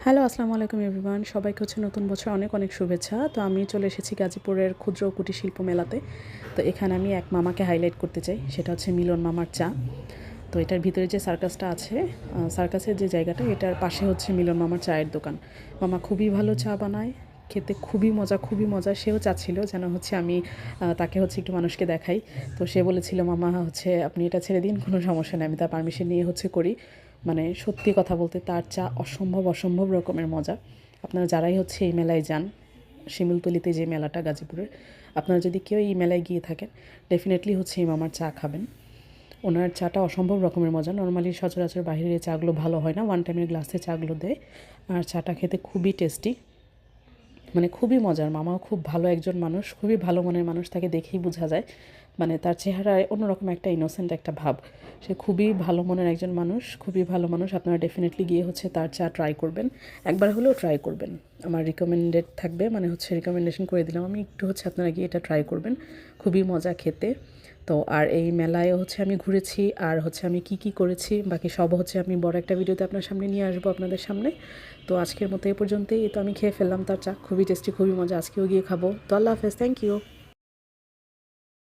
Hello, আসসালামু আলাইকুম everyone. সবাইকে হচ্ছে নতুন বছর অনেক অনেক শুভেচ্ছা। তো আমি চলে এসেছি গাজীপুরের ক্ষুদ্র ও কুটির শিল্প মেলাতে। তো এখানে আমি এক মামাকে হাইলাইট করতে চাই, সেটা হচ্ছে মিলন মামার চা। তো এটার ভিতরে যে সার্কাসটা আছে, সার্কাসের যে জায়গাটা, এটার পাশে হচ্ছে মিলন মামার চায়ের দোকান। মামা খুবই ভালো চা বানায়, খেতে খুবই মজা, খুবই মজা। সেও চাচ্ছিল যেন হচ্ছে আমি তাকে হচ্ছে একটু মানুষকে দেখাই। তো সে বলেছিল, মামা হচ্ছে আপনি এটা ছেড়ে দিন, কোনো সমস্যা নেই, আমি তার পারমিশন নিয়ে হচ্ছে করি। মানে সত্যি কথা বলতে তার চা অসম্ভব অসম্ভব রকমের মজা। আপনারা যারাই হচ্ছে এই মেলায় যান, শিমুলতলিতে যে মেলাটা গাজীপুরের, আপনারা যদি কেউ এই মেলায় গিয়ে থাকেন, ডেফিনেটলি হচ্ছে এই মামার চা খাবেন। ওনার চাটা অসম্ভব রকমের মজা। নর্মালি সচরাচর বাইরের এই চাগুলো ভালো হয় না, ওয়ান টাইমের গ্লাসে চাগুলো দেয়। আর চাটা খেতে খুবই টেস্টি, মানে খুবই মজার। মামাও খুব ভালো একজন মানুষ, খুবই ভালো মনের মানুষ, তাকে দেখেই বোঝা যায়। মানে তার চেহারায় অন্যরকম একটা ইনোসেন্ট একটা ভাব। সে খুবই ভালো মনের একজন মানুষ, খুবই ভালো মানুষ। আপনারা ডেফিনেটলি গিয়ে হচ্ছে তার চা ট্রাই করবেন, একবার হলেও ট্রাই করবেন। আমার রিকমেন্ডেড থাকবে, মানে হচ্ছে রিকমেন্ডেশন করে দিলাম আমি, একটু হচ্ছে আপনারা গিয়ে এটা ট্রাই করবেন, খুবই মজা খেতে। তো আর এই মেলায় হচ্ছে আমি ঘুরেছি, আর হচ্ছে আমি কি কি করেছি বাকি সব হচ্ছে আমি বড় একটা ভিডিওতে আপনার সামনে নিয়ে আসবো, আপনাদের সামনে। তো আজকের মতো এই পর্যন্তই। তো আমি খেয়ে ফেললাম তার চা, খুবই টেস্টি, খুবই মজা। আজকেও গিয়ে খাবো। তো আল্লাহ হাফেজ, থ্যাংক ইউ।